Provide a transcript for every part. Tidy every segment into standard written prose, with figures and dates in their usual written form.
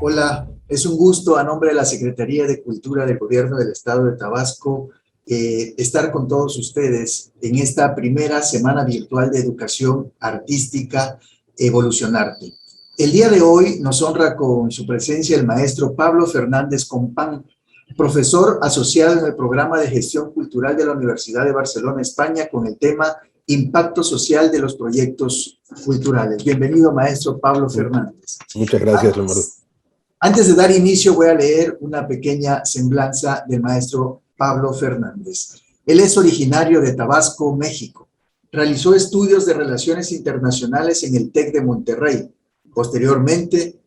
Hola, es un gusto a nombre de la Secretaría de Cultura del Gobierno del Estado de Tabasco estar con todos ustedes en esta primera semana virtual de educación artística Evolucionarte. El día de hoy nos honra con su presencia el maestro Pablo Fernández Compán, profesor asociado en el programa de gestión cultural de la Universidad de Barcelona, España, con el tema Impacto social de los proyectos culturales. Bienvenido, maestro Pablo Fernández. Muchas gracias, Lombardo. Antes de dar inicio, voy a leer una pequeña semblanza del maestro Pablo Fernández. Él es originario de Tabasco, México. Realizó estudios de relaciones internacionales en el TEC de Monterrey. Posteriormente,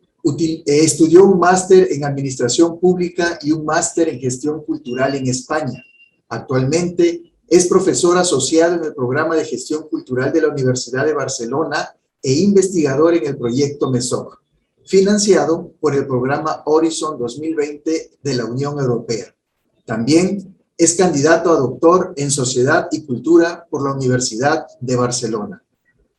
estudió un máster en administración pública y un máster en gestión cultural en España. Actualmente es profesor asociado en el programa de gestión cultural de la Universidad de Barcelona e investigador en el proyecto MESOC, financiado por el programa Horizon 2020 de la Unión Europea. También es candidato a doctor en Sociedad y Cultura por la Universidad de Barcelona.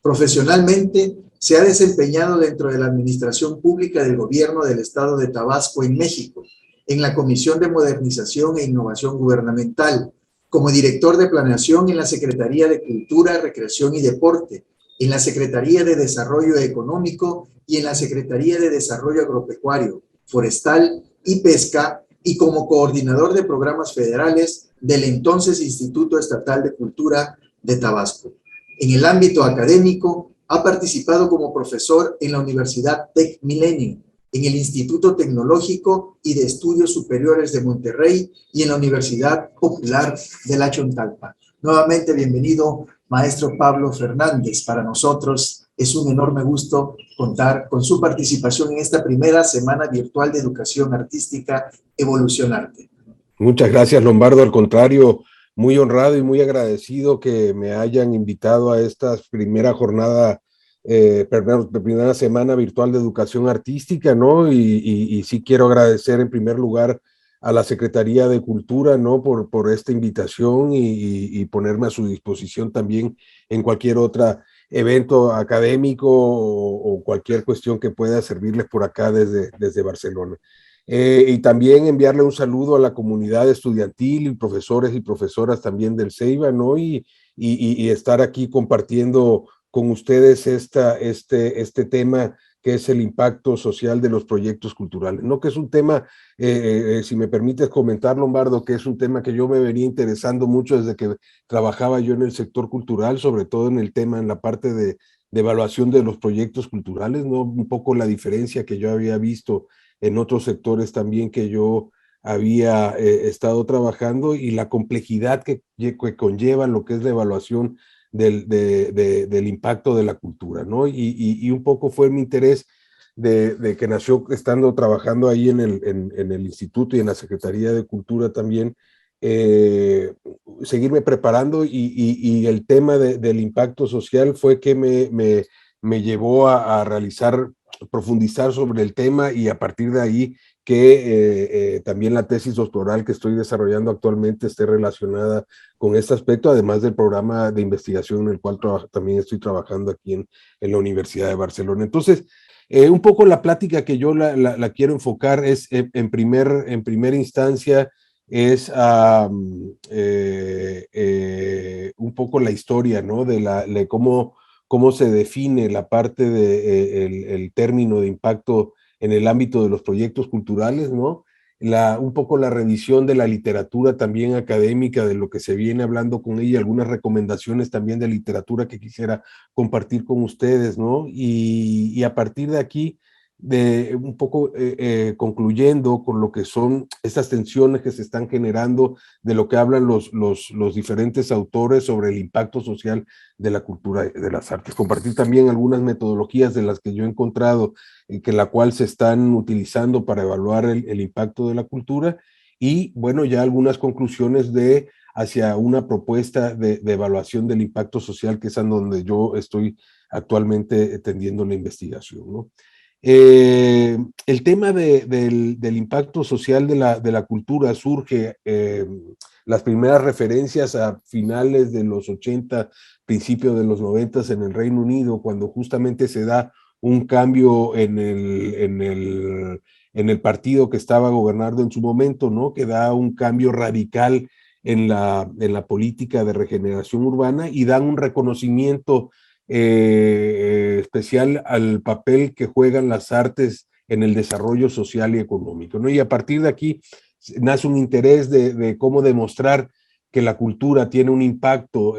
Profesionalmente, se ha desempeñado dentro de la Administración Pública del Gobierno del Estado de Tabasco en México, en la Comisión de Modernización e Innovación Gubernamental, como director de planeación en la Secretaría de Cultura, Recreación y Deporte, en la Secretaría de Desarrollo Económico y en la Secretaría de Desarrollo Agropecuario, Forestal y Pesca, y como coordinador de programas federales del entonces Instituto Estatal de Cultura de Tabasco. En el ámbito académico, ha participado como profesor en la Universidad Tec Milenio, en el Instituto Tecnológico y de Estudios Superiores de Monterrey y en la Universidad Popular de La Chontalpa. Nuevamente, bienvenido, maestro Pablo Fernández. Para nosotros es un enorme gusto contar con su participación en esta primera semana virtual de educación artística Evolucionarte. Muchas gracias, Lombardo. Al contrario, muy honrado y muy agradecido que me hayan invitado a esta primera jornada, primera semana virtual de educación artística, ¿no? Y sí quiero agradecer en primer lugar a la Secretaría de Cultura, ¿no? Por esta invitación y ponerme a su disposición también en cualquier otro evento académico o cualquier cuestión que pueda servirles por acá desde Barcelona. Y también enviarle un saludo a la comunidad estudiantil y profesores y profesoras también del CEIBA, ¿no? Y estar aquí compartiendo con ustedes este tema que es el impacto social de los proyectos culturales, ¿no? Que es un tema, si me permites comentar, Lombardo, que es un tema que yo me venía interesando mucho desde que trabajaba yo en el sector cultural, sobre todo en el tema, en la parte de evaluación de los proyectos culturales, ¿no? Un poco la diferencia que yo había visto en otros sectores también que yo había estado trabajando y la complejidad que conlleva lo que es la evaluación del impacto de la cultura, ¿no? Y un poco fue mi interés de que nació estando trabajando ahí en el instituto y en la Secretaría de Cultura también, seguirme preparando y el tema del impacto social fue que me llevó a realizar, profundizar sobre el tema y a partir de ahí que también la tesis doctoral que estoy desarrollando actualmente esté relacionada con este aspecto, además del programa de investigación en el cual también estoy trabajando aquí en la Universidad de Barcelona. Entonces, un poco la plática que yo la quiero enfocar es en primera instancia es un poco la historia, ¿no? De cómo se define la parte el término de impacto en el ámbito de los proyectos culturales, ¿no? Un poco la revisión de la literatura también académica, de lo que se viene hablando con ella, algunas recomendaciones también de literatura que quisiera compartir con ustedes, ¿no? Y a partir de aquí, de un poco concluyendo con lo que son estas tensiones que se están generando, de lo que hablan los diferentes autores sobre el impacto social de la cultura y de las artes. Compartir también algunas metodologías de las que yo he encontrado, que la cual se están utilizando para evaluar el impacto de la cultura y, bueno, ya algunas conclusiones hacia una propuesta de evaluación del impacto social, que es en donde yo estoy actualmente tendiendo la investigación, ¿no? El tema del impacto social de la cultura surge, las primeras referencias a finales de los 80, principios de los 90 en el Reino Unido, cuando justamente se da un cambio en el partido que estaba gobernando en su momento, ¿no? Que da un cambio radical en la política de regeneración urbana y dan un reconocimiento especial al papel que juegan las artes en el desarrollo social y económico, ¿no? Y a partir de aquí nace un interés de cómo demostrar que la cultura tiene un impacto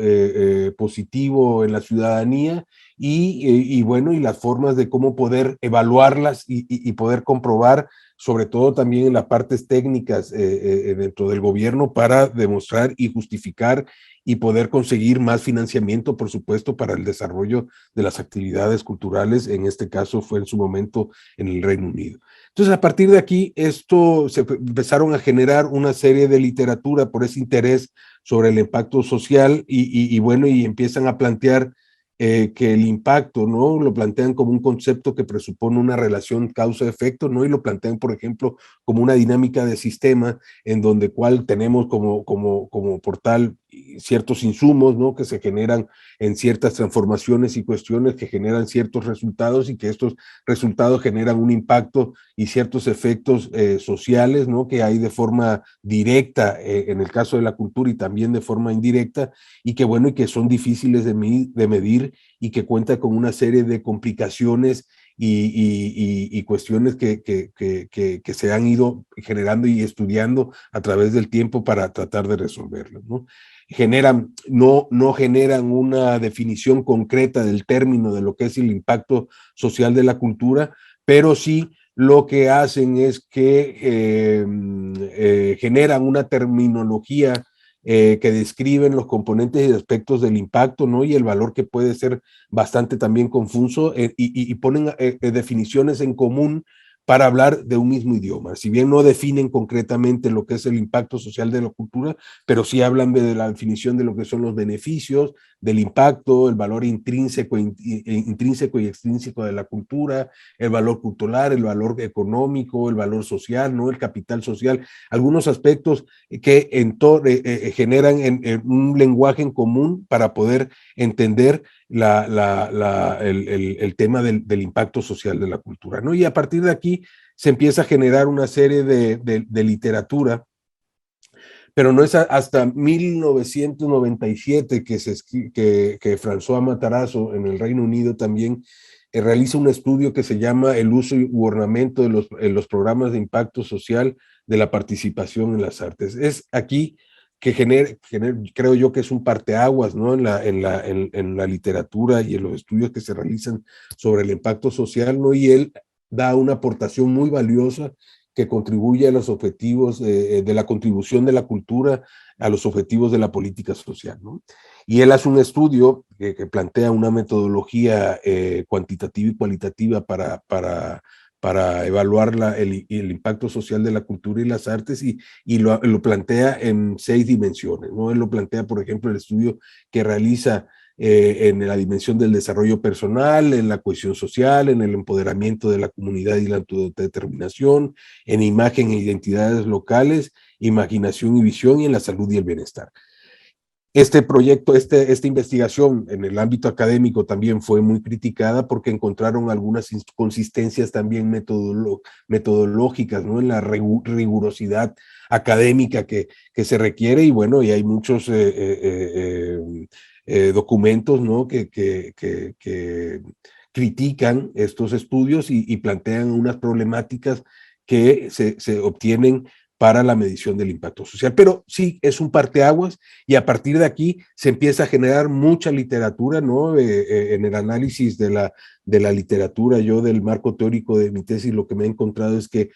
positivo en la ciudadanía y bueno, y las formas de cómo poder evaluarlas y poder comprobar, sobre todo también en las partes técnicas dentro del gobierno, para demostrar y justificar y poder conseguir más financiamiento, por supuesto, para el desarrollo de las actividades culturales. En este caso fue en su momento en el Reino Unido. Entonces, a partir de aquí, se empezaron a generar una serie de literatura por ese interés sobre el impacto social bueno, y empiezan a plantear que el impacto, ¿no? Lo plantean como un concepto que presupone una relación causa-efecto, ¿no? Y lo plantean, por ejemplo, como una dinámica de sistema en donde cual tenemos como portal ciertos insumos, ¿no? Que se generan en ciertas transformaciones y cuestiones que generan ciertos resultados y que estos resultados generan un impacto y ciertos efectos sociales, ¿no? Que hay de forma directa en el caso de la cultura y también de forma indirecta y que bueno, y que son difíciles de medir y que cuenta con una serie de complicaciones y cuestiones que se han ido generando y estudiando a través del tiempo para tratar de resolverlo, ¿no? No generan una definición concreta del término de lo que es el impacto social de la cultura, pero sí lo que hacen es que generan una terminología que describen los componentes y aspectos del impacto, ¿no? Y el valor que puede ser bastante también confuso y ponen definiciones en común para hablar de un mismo idioma. Si bien no definen concretamente lo que es el impacto social de la cultura, pero sí hablan de la definición de lo que son los beneficios, del impacto, el valor intrínseco y extrínseco de la cultura, el valor cultural, el valor económico, el valor social, ¿no? El capital social, algunos aspectos que generan en un lenguaje en común para poder entender el tema del impacto social de la cultura, ¿no? Y a partir de aquí se empieza a generar una serie de literatura, pero no es hasta 1997 que François Matarazzo en el Reino Unido también realiza un estudio que se llama El uso u ornamento de los programas de impacto social de la participación en las artes. Es aquí que creo yo que es un parteaguas, ¿no? En la literatura y en los estudios que se realizan sobre el impacto social, ¿no? Y él da una aportación muy valiosa que contribuye a los objetivos de la contribución de la cultura a los objetivos de la política social, ¿no? Y él hace un estudio que plantea una metodología cuantitativa y cualitativa para evaluar el impacto social de la cultura y las artes y lo plantea en 6 dimensiones, ¿no? Él lo plantea, por ejemplo, el estudio que realiza en la dimensión del desarrollo personal, en la cohesión social, en el empoderamiento de la comunidad y la autodeterminación, en imagen e identidades locales, imaginación y visión y en la salud y el bienestar. Este proyecto, esta investigación en el ámbito académico también fue muy criticada porque encontraron algunas inconsistencias también metodológicas, ¿no? En la rigurosidad académica que se requiere y bueno, y hay muchos documentos, ¿no? que critican estos estudios y plantean unas problemáticas que se obtienen para la medición del impacto social. Pero sí, es un parteaguas y a partir de aquí se empieza a generar mucha literatura, ¿no? En el análisis de la literatura, yo del marco teórico de mi tesis, lo que me he encontrado es que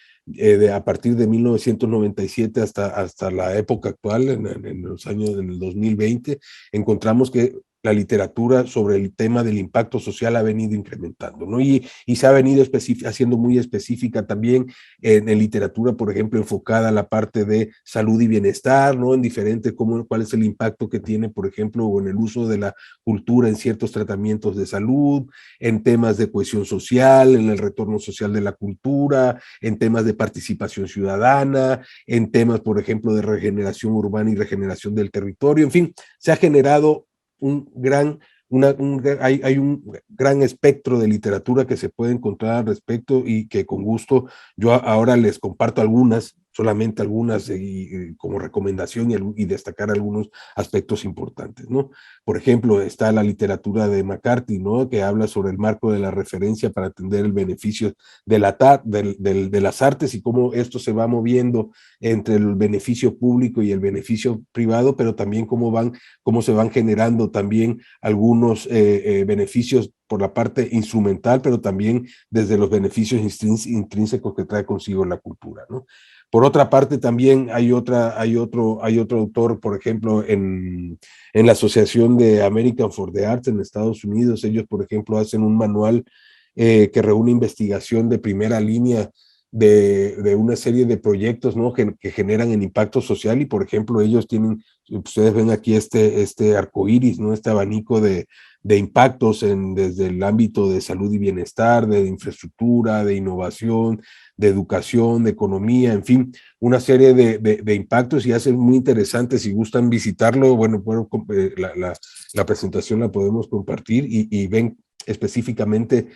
a partir de 1997 hasta la época actual, en los años, en el 2020, encontramos que la literatura sobre el tema del impacto social ha venido incrementando, ¿no? Y se ha venido haciendo muy específica también en literatura, por ejemplo, enfocada a la parte de salud y bienestar, ¿no? En diferentes, cuál es el impacto que tiene, por ejemplo, o en el uso de la cultura en ciertos tratamientos de salud, en temas de cohesión social, en el retorno social de la cultura, en temas de participación ciudadana, en temas, por ejemplo, de regeneración urbana y regeneración del territorio, en fin, se ha generado hay un gran espectro de literatura que se puede encontrar al respecto y que con gusto yo ahora les comparto algunas, solamente algunas como recomendación y destacar algunos aspectos importantes, ¿no? Por ejemplo, está la literatura de McCarthy, ¿no? Que habla sobre el marco de la referencia para atender el beneficio de las artes y cómo esto se va moviendo entre el beneficio público y el beneficio privado, pero también cómo se van generando también algunos beneficios por la parte instrumental, pero también desde los beneficios intrínsecos que trae consigo la cultura, ¿no? Por otra parte, también hay otro autor, por ejemplo, en la Asociación de American for the Arts en Estados Unidos. Ellos, por ejemplo, hacen un manual que reúne investigación de primera línea de una serie de proyectos, ¿no? que generan en impacto social y, por ejemplo, ellos tienen, ustedes ven aquí este arco iris, ¿no? Este abanico de impactos desde el ámbito de salud y bienestar, de infraestructura, de innovación, de educación, de economía, en fin, una serie de impactos y hace muy interesante. Si gustan visitarlo, bueno, la presentación la podemos compartir y ven específicamente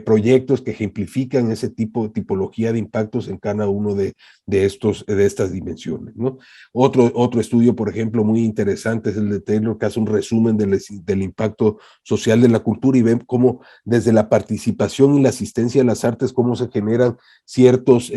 proyectos que ejemplifican ese tipología de impactos en cada uno de estas dimensiones, ¿no? Otro estudio, por ejemplo, muy interesante es el de Taylor, que hace un resumen del impacto social de la cultura y ven cómo desde la participación y la asistencia a las artes, cómo se generan ciertas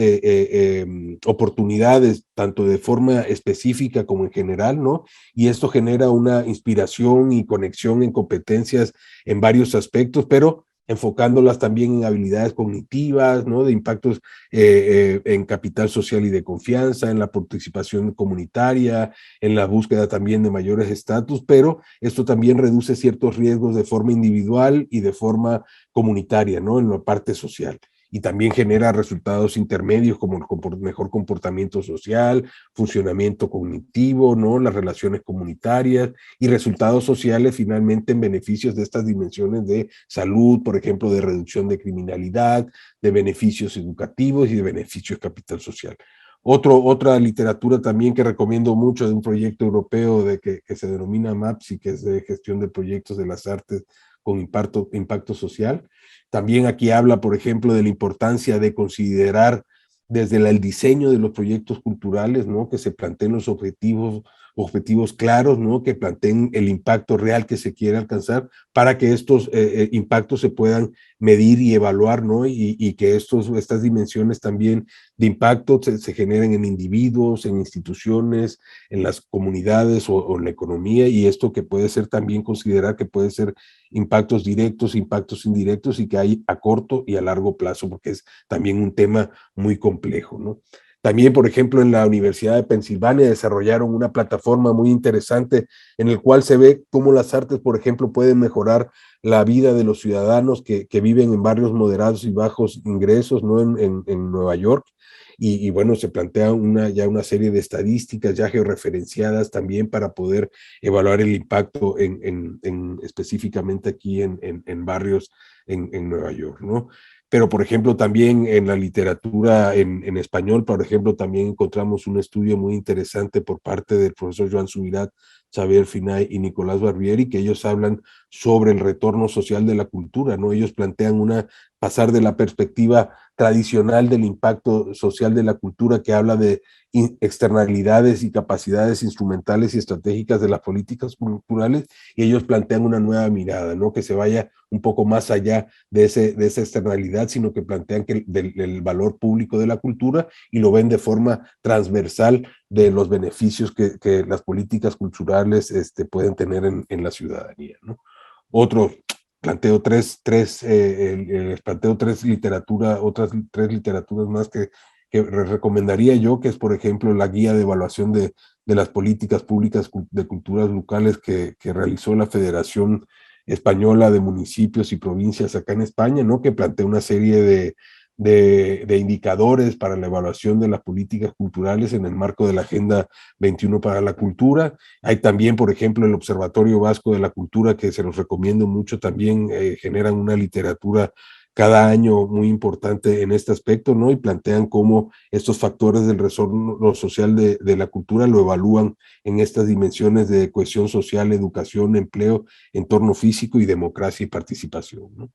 oportunidades, tanto de forma específica como en general, ¿no? Y esto genera una inspiración y conexión en competencias en varios aspectos, pero enfocándolas también en habilidades cognitivas, ¿no? De impactos en capital social y de confianza, en la participación comunitaria, en la búsqueda también de mayores estatus, pero esto también reduce ciertos riesgos de forma individual y de forma comunitaria, ¿no? En la parte social. Y también genera resultados intermedios como el mejor comportamiento social, funcionamiento cognitivo, ¿no? Las relaciones comunitarias y resultados sociales finalmente en beneficios de estas dimensiones de salud, por ejemplo, de reducción de criminalidad, de beneficios educativos y de beneficios capital social. Otra literatura también que recomiendo mucho de un proyecto europeo que se denomina MAPSI, que es de gestión de proyectos de las artes con impacto social. También aquí habla, por ejemplo, de la importancia de considerar desde el diseño de los proyectos culturales, ¿no? Que se planteen los objetivos claros, ¿no? Que planteen el impacto real que se quiere alcanzar para que estos impactos se puedan medir y evaluar, ¿no? Y que estas dimensiones también de impacto se generen en individuos, en instituciones, en las comunidades o en la economía, y esto que puede ser también considerar que puede ser impactos directos, impactos indirectos, y que hay a corto y a largo plazo, porque es también un tema muy complejo, ¿no? También, por ejemplo, en la Universidad de Pensilvania desarrollaron una plataforma muy interesante en el cual se ve cómo las artes, por ejemplo, pueden mejorar la vida de los ciudadanos que viven en barrios moderados y bajos ingresos, ¿no? En Nueva York. Bueno, se plantea ya una serie de estadísticas ya georreferenciadas también para poder evaluar el impacto específicamente aquí en barrios en Nueva York, ¿no? Pero, por ejemplo, también en la literatura en español, por ejemplo, también encontramos un estudio muy interesante por parte del profesor Joan Subirat, Xavier Finay y Nicolás Barbieri, que ellos hablan sobre el retorno social de la cultura, ¿no? Ellos plantean pasar de la perspectiva tradicional del impacto social de la cultura, que habla de externalidades y capacidades instrumentales y estratégicas de las políticas culturales, y ellos plantean una nueva mirada, ¿no? Que se vaya un poco más allá de esa externalidad, sino que plantean que el valor público de la cultura y lo ven de forma transversal de los beneficios que las políticas culturales pueden tener en la ciudadanía, ¿no? Otro, planteo otras tres literaturas más que recomendaría yo, que es, por ejemplo, la guía de evaluación de las políticas públicas de culturas locales que realizó la Federación Española de Municipios y Provincias acá en España, ¿no? Que plantea una serie de indicadores para la evaluación de las políticas culturales en el marco de la Agenda 21 para la Cultura. Hay también, por ejemplo, el Observatorio Vasco de la Cultura, que se los recomiendo mucho, también generan una literatura cada año muy importante en este aspecto, ¿no? Y plantean cómo estos factores del resorno social de la cultura lo evalúan en estas dimensiones de cohesión social, educación, empleo, entorno físico y democracia y participación, ¿no?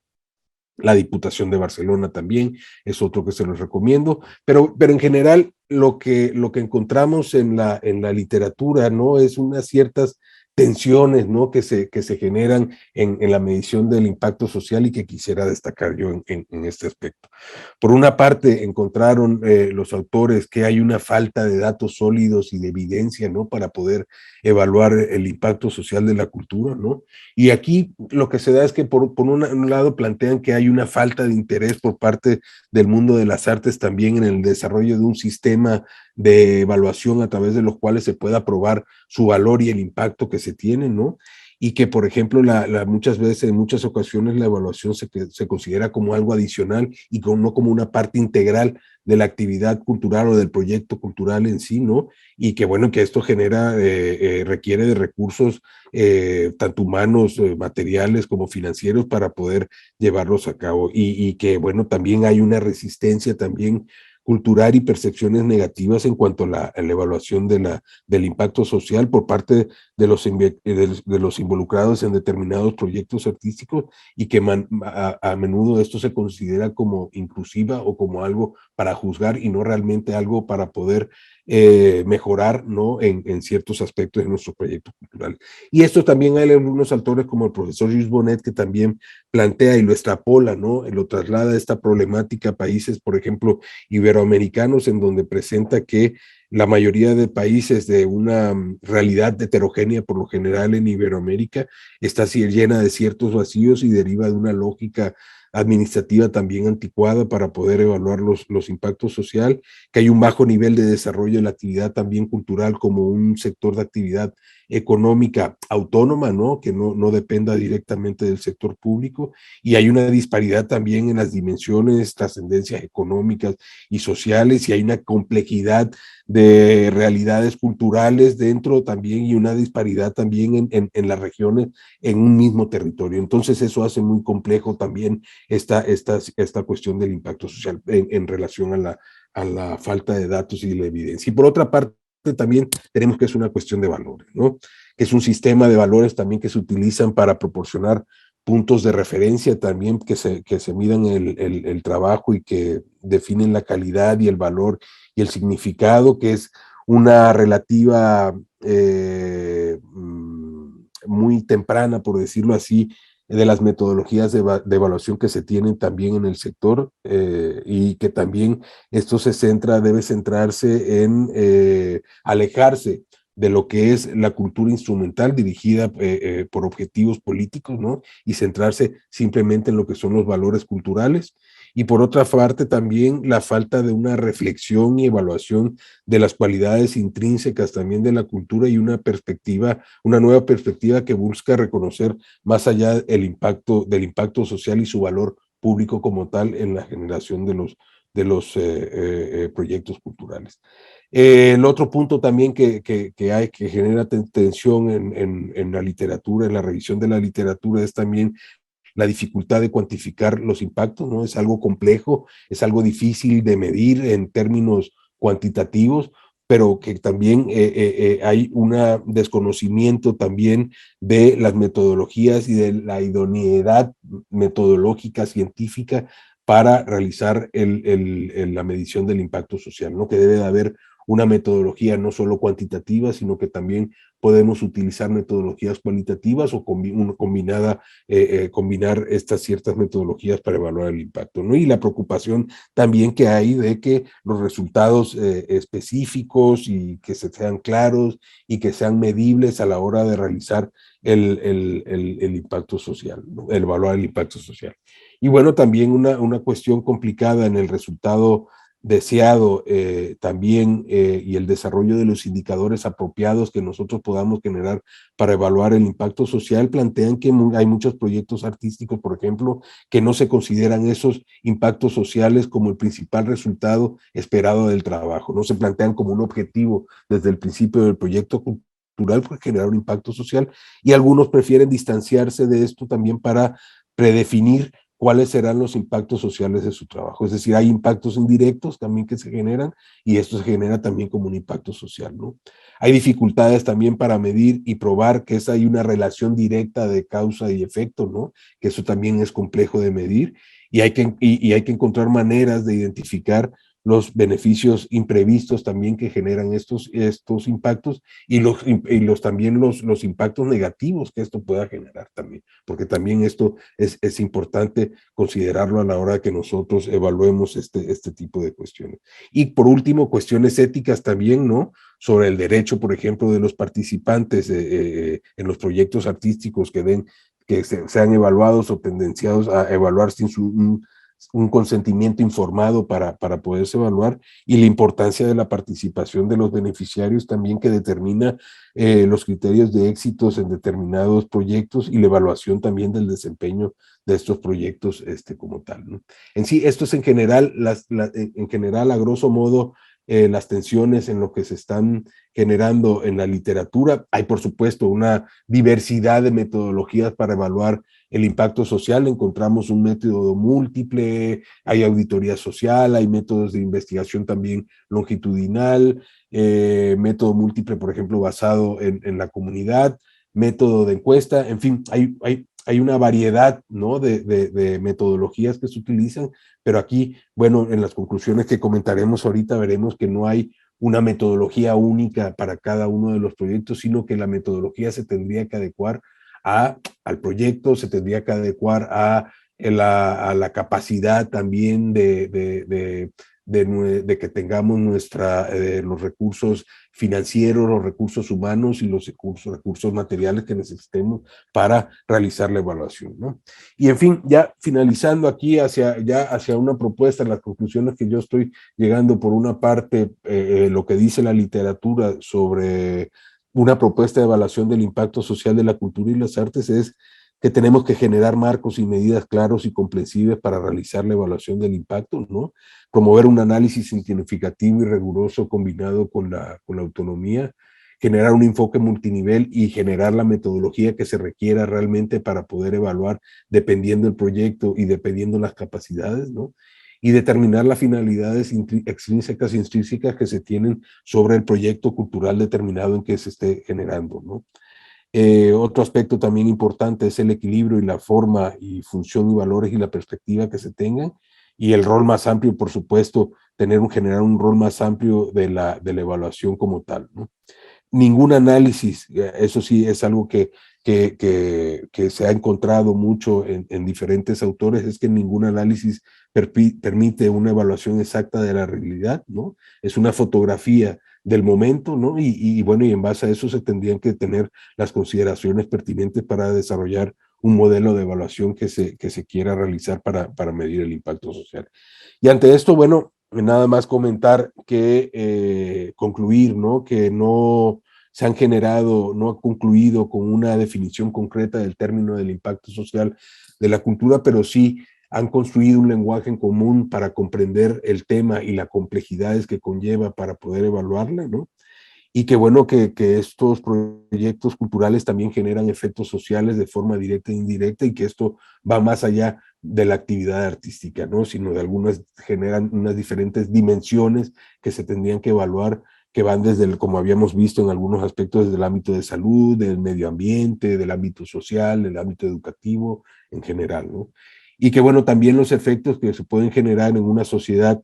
La Diputación de Barcelona también es otro que se los recomiendo, pero en general lo que encontramos en la literatura, ¿no? Es unas ciertas tensiones, ¿no? Que se generan en la medición del impacto social y que quisiera destacar yo en este aspecto. Por una parte, encontraron los autores que hay una falta de datos sólidos y de evidencia, ¿no? Para poder evaluar el impacto social de la cultura, ¿no? Y aquí lo que se da es que por un lado plantean que hay una falta de interés por parte del mundo de las artes también en el desarrollo de un sistema de evaluación a través de los cuales se pueda probar su valor y el impacto que se tiene, ¿no? Y que, por ejemplo, muchas veces, en muchas ocasiones, la evaluación se considera como algo adicional y no como una parte integral de la actividad cultural o del proyecto cultural en sí, ¿no? Y que, bueno, que esto requiere de recursos tanto humanos, materiales como financieros para poder llevarlos a cabo. Y que, bueno, también hay una resistencia también cultural y percepciones negativas en cuanto a la evaluación del impacto social por parte de los involucrados en determinados proyectos artísticos y que a menudo esto se considera como inclusiva o como algo para juzgar y no realmente algo para poder mejorar, ¿no? En ciertos aspectos de nuestro proyecto cultural. Y esto también hay algunos autores como el profesor Gilles Bonnet que también plantea y lo extrapola, ¿no? Lo traslada esta problemática a países, por ejemplo, iberoamericanos, en donde presenta que la mayoría de países de una realidad heterogénea, por lo general en Iberoamérica, está llena de ciertos vacíos y deriva de una lógica administrativa también anticuada para poder evaluar los impactos sociales, que hay un bajo nivel de desarrollo de la actividad también cultural como un sector de actividad económica autónoma, ¿no? Que no dependa directamente del sector público, y hay una disparidad también en las dimensiones, trascendencias económicas y sociales, y hay una complejidad de realidades culturales dentro también y una disparidad también en las regiones en un mismo territorio. Entonces eso hace muy complejo también esta cuestión del impacto social en relación a la falta de datos y de la evidencia. Y por otra parte, también tenemos que es una cuestión de valores, ¿no? Que es un sistema de valores también que se utilizan para proporcionar puntos de referencia también que se midan el trabajo y que definen la calidad y el valor y el significado, que es una relativa muy temprana, por decirlo así, de las metodologías de evaluación que se tienen también en el sector y que también esto debe centrarse en alejarse de lo que es la cultura instrumental dirigida por objetivos políticos, ¿no? Y centrarse simplemente en lo que son los valores culturales. Y por otra parte también la falta de una reflexión y evaluación de las cualidades intrínsecas también de la cultura y una nueva perspectiva que busca reconocer más allá del impacto social y su valor público como tal en la generación de los proyectos culturales. El otro punto también que genera tensión en la literatura, en la revisión de la literatura, es también la dificultad de cuantificar los impactos, ¿no? Es algo complejo, es algo difícil de medir en términos cuantitativos, pero que también hay un desconocimiento también de las metodologías y de la idoneidad metodológica científica para realizar la medición del impacto social, ¿no? Que debe de haber una metodología no solo cuantitativa, sino que también podemos utilizar metodologías cualitativas o combinar estas ciertas metodologías para evaluar el impacto, ¿no? Y la preocupación también que hay de que los resultados específicos y que sean claros y que sean medibles a la hora de realizar el impacto social, ¿no? El evaluar el impacto social. Y bueno, también una cuestión complicada en el resultado deseado también y el desarrollo de los indicadores apropiados que nosotros podamos generar para evaluar el impacto social, plantean que hay muchos proyectos artísticos, por ejemplo, que no se consideran esos impactos sociales como el principal resultado esperado del trabajo, no se plantean como un objetivo desde el principio del proyecto cultural por generar un impacto social, y algunos prefieren distanciarse de esto también para predefinir cuáles serán los impactos sociales de su trabajo. Es decir, hay impactos indirectos también que se generan y esto se genera también como un impacto social, ¿no? Hay dificultades también para medir y probar que hay una relación directa de causa y efecto, ¿no? Que eso también es complejo de medir y hay que encontrar maneras de identificar los beneficios imprevistos también que generan estos impactos también los impactos negativos que esto pueda generar también, porque también esto es importante considerarlo a la hora que nosotros evaluemos este tipo de cuestiones. Y por último, cuestiones éticas también, ¿no? Sobre el derecho, por ejemplo, de los participantes en los proyectos artísticos que sean evaluados o tendenciados a evaluar sin un consentimiento informado para poderse evaluar y la importancia de la participación de los beneficiarios también que determina los criterios de éxitos en determinados proyectos y la evaluación también del desempeño de estos proyectos como tal, ¿no? En sí, esto es en general, en general, a grosso modo, las tensiones en lo que se están generando en la literatura. Hay, por supuesto, una diversidad de metodologías para evaluar el impacto social. Encontramos un método múltiple, hay auditoría social, hay métodos de investigación también longitudinal, método múltiple, por ejemplo, basado en la comunidad, método de encuesta, en fin, hay una variedad, ¿no? de metodologías que se utilizan, pero aquí, bueno, en las conclusiones que comentaremos ahorita veremos que no hay una metodología única para cada uno de los proyectos, sino que la metodología se tendría que adecuar al proyecto, se tendría que adecuar a la capacidad también de que tengamos los recursos financieros, los recursos humanos y los recursos materiales que necesitemos para realizar la evaluación, ¿no? Y en fin, ya finalizando aquí hacia una propuesta, las conclusiones que yo estoy llegando, por una parte, lo que dice la literatura sobre una propuesta de evaluación del impacto social de la cultura y las artes es que tenemos que generar marcos y medidas claros y comprensibles para realizar la evaluación del impacto, ¿no? Promover un análisis significativo y riguroso combinado con la autonomía, generar un enfoque multinivel y generar la metodología que se requiera realmente para poder evaluar dependiendo del proyecto y dependiendo las capacidades, ¿no? Y determinar las finalidades extrínsecas e intrínsecas que se tienen sobre el proyecto cultural determinado en que se esté generando, ¿no? Otro aspecto también importante es el equilibrio y la forma y función y valores y la perspectiva que se tengan, y el rol más amplio, por supuesto, generar un rol más amplio de la evaluación como tal, ¿no? Ningún análisis, eso sí es algo que se ha encontrado mucho en diferentes autores, es que ningún análisis permite una evaluación exacta de la realidad, ¿no? Es una fotografía del momento, ¿no? Bueno, y en base a eso se tendrían que tener las consideraciones pertinentes para desarrollar un modelo de evaluación que se quiera realizar para medir el impacto social. Y ante esto, bueno, nada más comentar que concluir, ¿no? Que no se han generado, no ha concluido con una definición concreta del término del impacto social de la cultura, pero sí han construido un lenguaje en común para comprender el tema y las complejidades que conlleva para poder evaluarla, ¿no? Y qué bueno que estos proyectos culturales también generan efectos sociales de forma directa e indirecta y que esto va más allá de la actividad artística, ¿no? Sino de generan unas diferentes dimensiones que se tendrían que evaluar, que van desde, como habíamos visto en algunos aspectos, desde el ámbito de salud, del medio ambiente, del ámbito social, del ámbito educativo en general, ¿no? Y que bueno, también los efectos que se pueden generar en una sociedad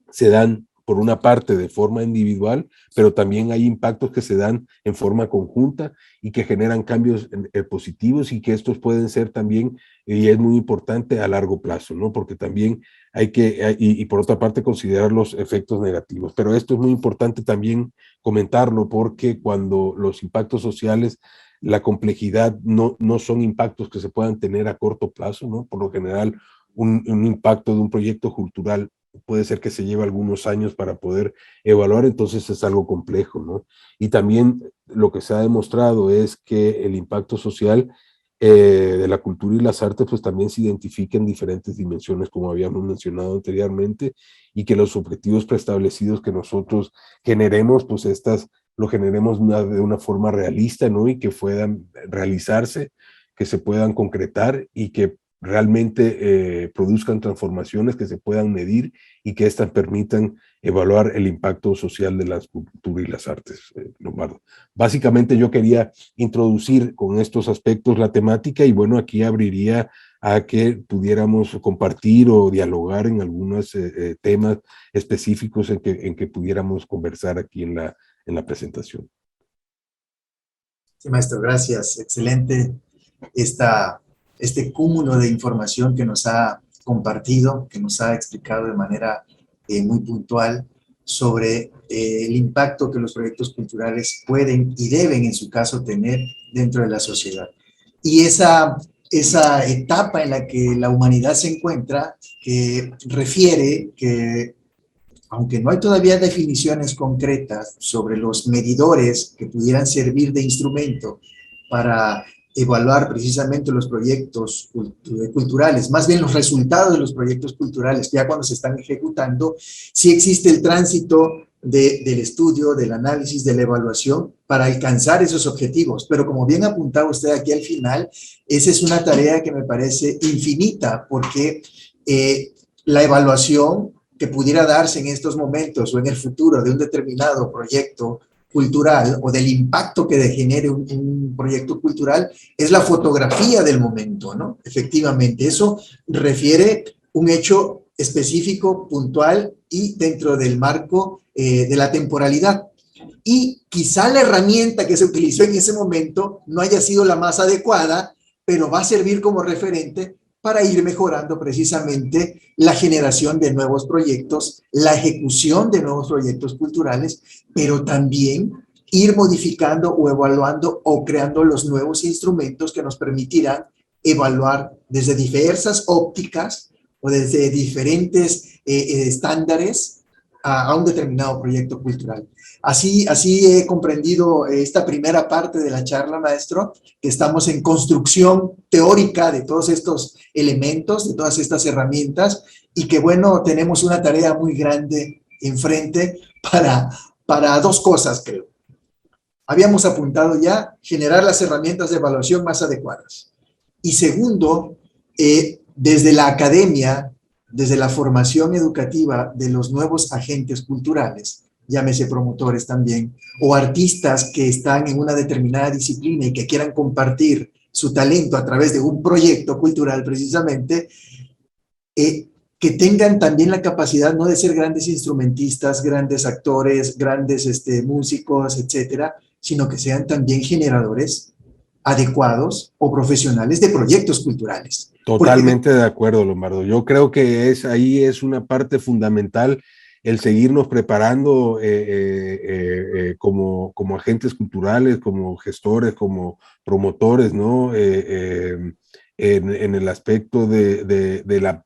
se dan por una parte de forma individual, pero también hay impactos que se dan en forma conjunta y que generan cambios positivos y que estos pueden ser también, y es muy importante, a largo plazo, ¿no? Porque también hay que, y por otra parte, considerar los efectos negativos. Pero esto es muy importante también comentarlo porque cuando los impactos sociales, la complejidad no son impactos que se puedan tener a corto plazo, ¿no? Por lo general, un impacto de un proyecto cultural puede ser que se lleve algunos años para poder evaluar, entonces es algo complejo, ¿no? Y también lo que se ha demostrado es que el impacto social de la cultura y las artes pues también se identifica en diferentes dimensiones, como habíamos mencionado anteriormente, y que los objetivos preestablecidos que nosotros generemos, pues lo generemos de una forma realista, ¿no? Y que puedan realizarse, que se puedan concretar y que realmente produzcan transformaciones que se puedan medir y que éstas permitan evaluar el impacto social de la cultura y las artes, Lombardo. Básicamente yo quería introducir con estos aspectos la temática y bueno, aquí abriría a que pudiéramos compartir o dialogar en algunos temas específicos en que pudiéramos conversar aquí en la presentación. Sí, maestro, gracias. Excelente este cúmulo de información que nos ha compartido, que nos ha explicado de manera muy puntual sobre el impacto que los proyectos culturales pueden y deben, en su caso, tener dentro de la sociedad. Y esa etapa en la que la humanidad se encuentra, que refiere que, aunque no hay todavía definiciones concretas sobre los medidores que pudieran servir de instrumento para evaluar precisamente los proyectos culturales, más bien los resultados de los proyectos culturales, ya cuando se están ejecutando, sí existe el tránsito del estudio, del análisis, de la evaluación para alcanzar esos objetivos. Pero como bien apuntaba usted aquí al final, esa es una tarea que me parece infinita, porque la evaluación que pudiera darse en estos momentos o en el futuro de un determinado proyecto cultural o del impacto que genere un proyecto cultural es la fotografía del momento, ¿no? Efectivamente, eso refiere un hecho específico, puntual y dentro del marco de la temporalidad. Y quizá la herramienta que se utilizó en ese momento no haya sido la más adecuada, pero va a servir como referente para ir mejorando precisamente la generación de nuevos proyectos, la ejecución de nuevos proyectos culturales, pero también ir modificando o evaluando o creando los nuevos instrumentos que nos permitirán evaluar desde diversas ópticas o desde diferentes estándares a un determinado proyecto cultural. Así he comprendido esta primera parte de la charla, maestro, que estamos en construcción teórica de todos estos elementos, de todas estas herramientas, y que, bueno, tenemos una tarea muy grande enfrente para dos cosas, creo. Habíamos apuntado ya generar las herramientas de evaluación más adecuadas. Y segundo, desde la academia, desde la formación educativa de los nuevos agentes culturales, llámese promotores también, o artistas que están en una determinada disciplina y que quieran compartir su talento a través de un proyecto cultural precisamente, que tengan también la capacidad no de ser grandes instrumentistas, grandes actores, grandes músicos, etcétera, sino que sean también generadores adecuados o profesionales de proyectos culturales. Totalmente de acuerdo, Lombardo. Yo creo que ahí es una parte fundamental el seguirnos preparando como agentes culturales, como gestores, como promotores, ¿no? En el aspecto de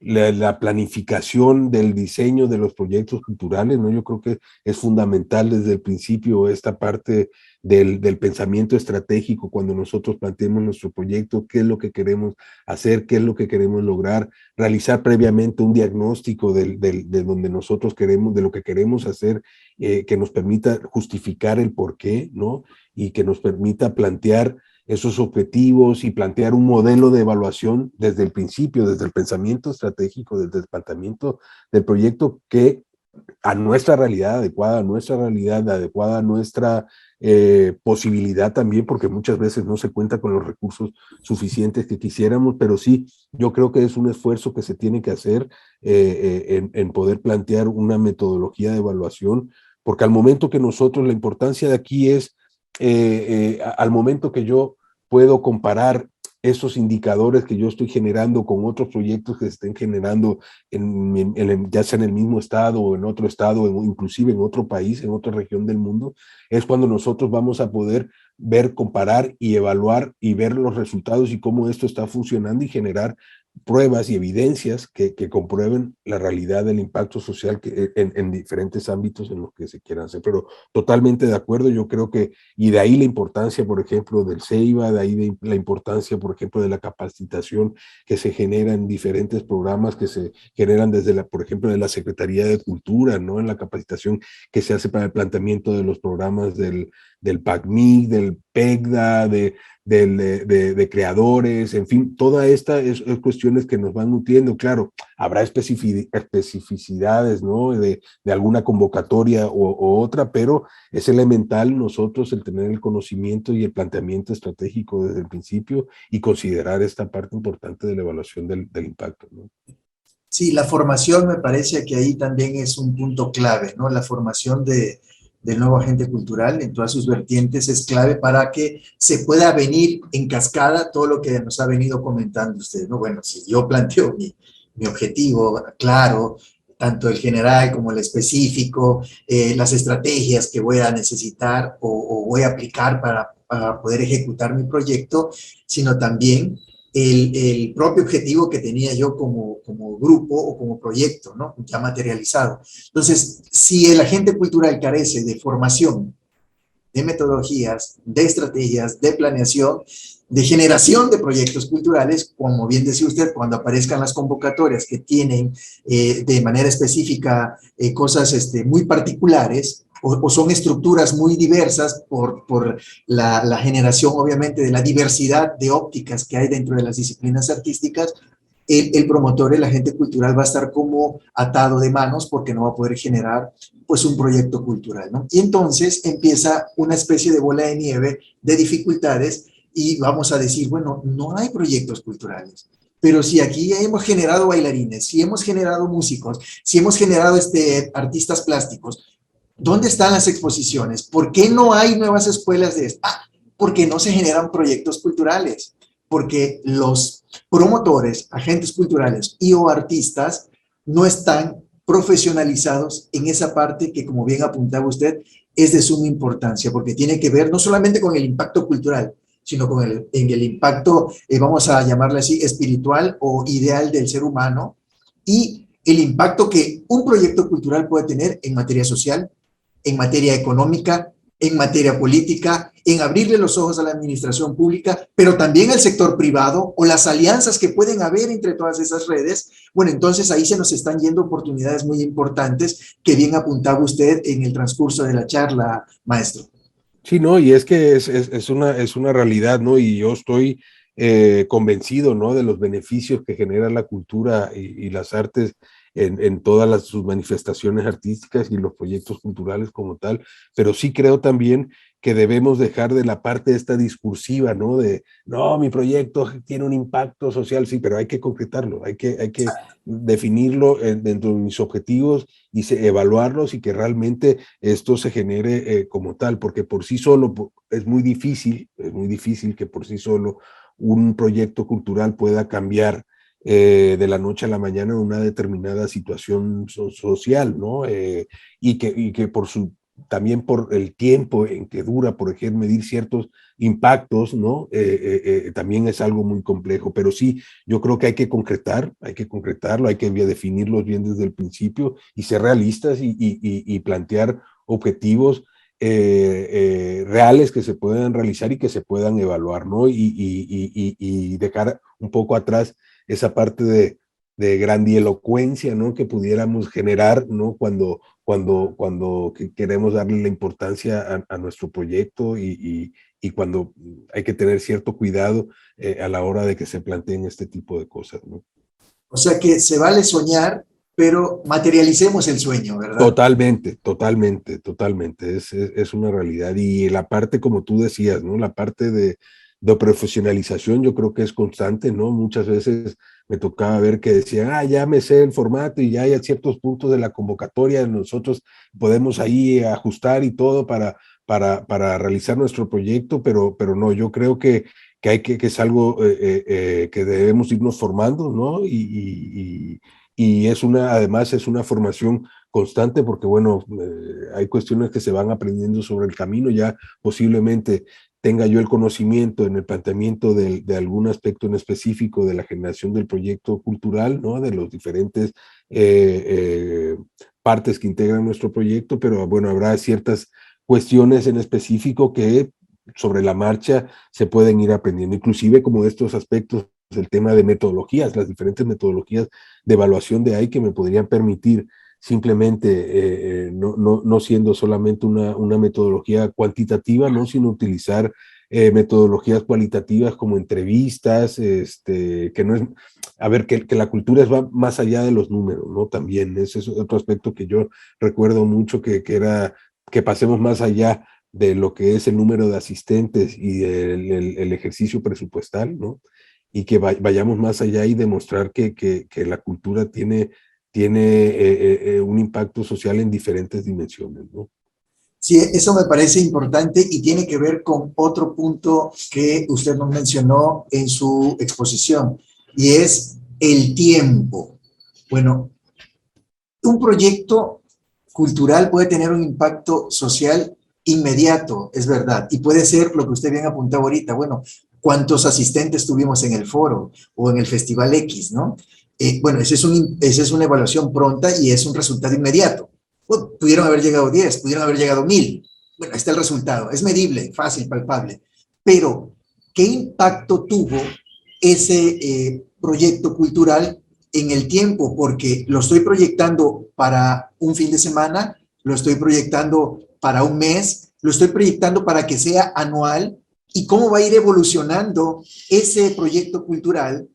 la planificación del diseño de los proyectos culturales, ¿no? Yo creo que es fundamental desde el principio esta parte del pensamiento estratégico cuando nosotros planteemos nuestro proyecto, qué es lo que queremos hacer, qué es lo que queremos lograr, realizar previamente un diagnóstico de donde nosotros queremos, de lo que queremos hacer, que nos permita justificar el porqué, ¿no? Y que nos permita plantear esos objetivos y plantear un modelo de evaluación desde el principio, desde el pensamiento estratégico, desde el planteamiento del proyecto que a nuestra realidad adecuada, adecuada a nuestra posibilidad también, porque muchas veces no se cuenta con los recursos suficientes que quisiéramos, pero sí, yo creo que es un esfuerzo que se tiene que hacer en poder plantear una metodología de evaluación, porque al momento que nosotros, la importancia de aquí es, al momento que yo puedo comparar esos indicadores que yo estoy generando con otros proyectos que se estén generando ya sea en el mismo estado o en otro estado, inclusive en otro país, en otra región del mundo, es cuando nosotros vamos a poder ver, comparar y evaluar y ver los resultados y cómo esto está funcionando y generar pruebas y evidencias que comprueben la realidad del impacto social en diferentes ámbitos en los que se quieran hacer. Pero totalmente de acuerdo, yo creo que, y de ahí la importancia, por ejemplo, del CEIBA, de ahí la importancia, por ejemplo, de la capacitación que se genera en diferentes programas que se generan desde por ejemplo, de la Secretaría de Cultura, ¿no? En la capacitación que se hace para el planteamiento de los programas del PACMIC, del PECDA, de creadores, en fin, toda esta es cuestiones que nos van nutriendo. Claro, habrá especificidades, ¿no? De alguna convocatoria o otra, pero es elemental nosotros el tener el conocimiento y el planteamiento estratégico desde el principio y considerar esta parte importante de la evaluación del impacto, ¿no? Sí, la formación me parece que ahí también es un punto clave, ¿no? La formación del nuevo agente cultural en todas sus vertientes es clave para que se pueda venir en cascada todo lo que nos ha venido comentando usted, ¿no? Bueno, si yo planteo mi objetivo claro, tanto el general como el específico, las estrategias que voy a necesitar o voy a aplicar para poder ejecutar mi proyecto, sino también el propio objetivo que tenía yo como grupo o como proyecto, ¿no? Ya materializado. Entonces, si el agente cultural carece de formación, de metodologías, de estrategias, de planeación, de generación de proyectos culturales, como bien decía usted, cuando aparezcan las convocatorias que tienen de manera específica cosas muy particulares, o son estructuras muy diversas por la generación, obviamente, de la diversidad de ópticas que hay dentro de las disciplinas artísticas, el promotor, el agente cultural va a estar como atado de manos porque no va a poder generar pues un proyecto cultural, ¿no? Y entonces empieza una especie de bola de nieve de dificultades y vamos a decir, bueno, no hay proyectos culturales. Pero si aquí hemos generado bailarines, si hemos generado músicos, si hemos generado artistas plásticos, ¿dónde están las exposiciones? ¿Por qué no hay nuevas escuelas de esto? Porque no se generan proyectos culturales, porque los promotores, agentes culturales y o artistas no están profesionalizados en esa parte que, como bien apuntaba usted, es de suma importancia, porque tiene que ver no solamente con el impacto cultural, sino con en el impacto, vamos a llamarle así, espiritual o ideal del ser humano, y el impacto que un proyecto cultural puede tener en materia social, en materia económica, en materia política, en abrirle los ojos a la administración pública, pero también al sector privado o las alianzas que pueden haber entre todas esas redes. Bueno, entonces ahí se nos están yendo oportunidades muy importantes que bien apuntaba usted en el transcurso de la charla, maestro. Sí, no, y es que es una realidad, ¿no? Y yo estoy convencido, ¿no? De los beneficios que genera la cultura y las artes en todas sus manifestaciones artísticas y los proyectos culturales como tal, pero sí creo también que debemos dejar de la parte esta discursiva, ¿no? De, no, mi proyecto tiene un impacto social, sí, pero hay que concretarlo, hay que definirlo dentro de mis objetivos y evaluarlos y que realmente esto se genere como tal, porque por sí solo es muy difícil que por sí solo un proyecto cultural pueda cambiar de la noche a la mañana en una determinada situación social, ¿no? Y que también por el tiempo en que dura, por ejemplo, medir ciertos impactos, ¿no? También es algo muy complejo, pero sí, yo creo que hay que concretarlo, hay que definirlos bien desde el principio y ser realistas y plantear objetivos reales que se puedan realizar y que se puedan evaluar, ¿no? Y dejar un poco atrás esa parte de grandielocuencia, ¿no? Que pudiéramos generar, ¿no? Cuando queremos darle la importancia a nuestro proyecto y cuando hay que tener cierto cuidado a la hora de que se planteen este tipo de cosas, ¿no? O sea que se vale soñar, pero materialicemos el sueño, ¿verdad? Totalmente, totalmente, totalmente. Es una realidad. Y la parte, como tú decías, ¿no? La parte de profesionalización yo creo que es constante, ¿no? Muchas veces me tocaba ver que decían, ya me sé el formato y ya hay ciertos puntos de la convocatoria, nosotros podemos ahí ajustar y todo para realizar nuestro proyecto, pero no, yo creo que es algo que debemos irnos formando, ¿no? Y además es una formación constante porque, bueno, hay cuestiones que se van aprendiendo sobre el camino, ya posiblemente tenga yo el conocimiento en el planteamiento de algún aspecto en específico de la generación del proyecto cultural, ¿no? De los diferentes partes que integran nuestro proyecto, pero bueno, habrá ciertas cuestiones en específico que sobre la marcha se pueden ir aprendiendo, inclusive como estos aspectos, el tema de metodologías, las diferentes metodologías de evaluación de ahí que me podrían permitir simplemente, no siendo solamente una metodología cuantitativa, ¿no? Sino utilizar metodologías cualitativas como entrevistas, que no es, a ver, que la cultura va más allá de los números, ¿no? También, ese es otro aspecto que yo recuerdo mucho, era que pasemos más allá de lo que es el número de asistentes y el ejercicio presupuestal, ¿no? Y que vayamos más allá y demostrar que la cultura tiene un impacto social en diferentes dimensiones, ¿no? Sí, eso me parece importante y tiene que ver con otro punto que usted nos mencionó en su exposición, y es el tiempo. Bueno, un proyecto cultural puede tener un impacto social inmediato, es verdad, y puede ser lo que usted bien apuntaba ahorita, bueno, cuántos asistentes tuvimos en el foro o en el Festival X, ¿no? Bueno, esa es una evaluación pronta y es un resultado inmediato. Bueno, pudieron haber llegado 10, pudieron haber llegado 1000. Bueno, ahí está el resultado, es medible, fácil, palpable. Pero, ¿qué impacto tuvo ese proyecto cultural en el tiempo? Porque lo estoy proyectando para un fin de semana, lo estoy proyectando para un mes, lo estoy proyectando para que sea anual, y cómo va a ir evolucionando ese proyecto cultural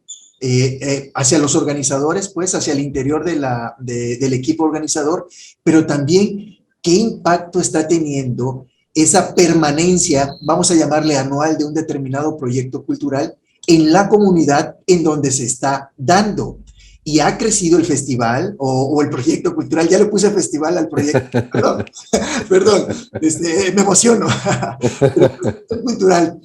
hacia los organizadores, pues hacia el interior del equipo organizador, pero también qué impacto está teniendo esa permanencia, vamos a llamarle anual, de un determinado proyecto cultural en la comunidad en donde se está dando. Y ha crecido el festival o el proyecto cultural, ya le puse festival al proyecto, perdón, me emociono. El proyecto cultural,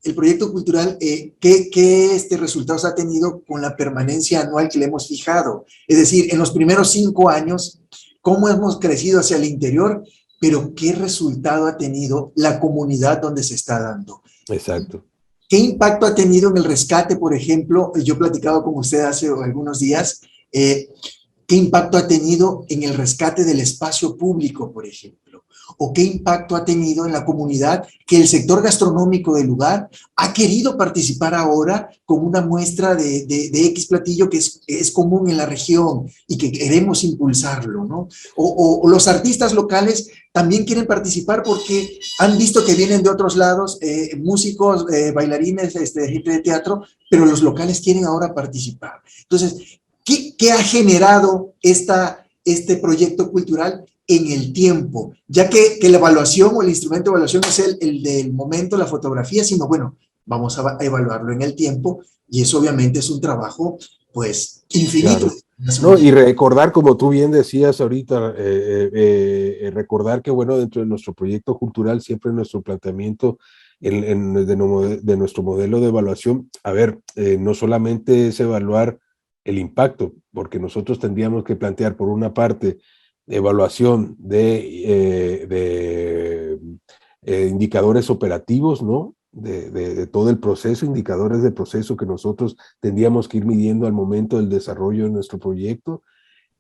el proyecto cultural, ¿qué resultados ha tenido con la permanencia anual que le hemos fijado? Es decir, en los primeros 5 años, ¿cómo hemos crecido hacia el interior? Pero ¿qué resultado ha tenido la comunidad donde se está dando? Exacto. ¿Qué impacto ha tenido en el rescate, por ejemplo? Yo he platicado con usted hace algunos días, ¿qué impacto ha tenido en el rescate del espacio público, por ejemplo? ¿O qué impacto ha tenido en la comunidad que el sector gastronómico del lugar ha querido participar ahora con una muestra de X platillo que es común en la región y que queremos impulsarlo, ¿no? O los artistas locales también quieren participar porque han visto que vienen de otros lados, músicos, bailarines, gente de teatro, pero los locales quieren ahora participar. Entonces, ¿qué ha generado este proyecto cultural en el tiempo? Ya que la evaluación o el instrumento de evaluación no es el del momento, la fotografía, sino bueno, vamos a evaluarlo en el tiempo, y eso obviamente es un trabajo pues infinito. Claro. No, y recordar, como tú bien decías ahorita, recordar que, bueno, dentro de nuestro proyecto cultural, siempre nuestro planteamiento de nuestro modelo de evaluación, a ver, no solamente es evaluar el impacto, porque nosotros tendríamos que plantear, por una parte, evaluación de indicadores operativos, ¿no? De todo el proceso, indicadores de proceso que nosotros tendríamos que ir midiendo al momento del desarrollo de nuestro proyecto,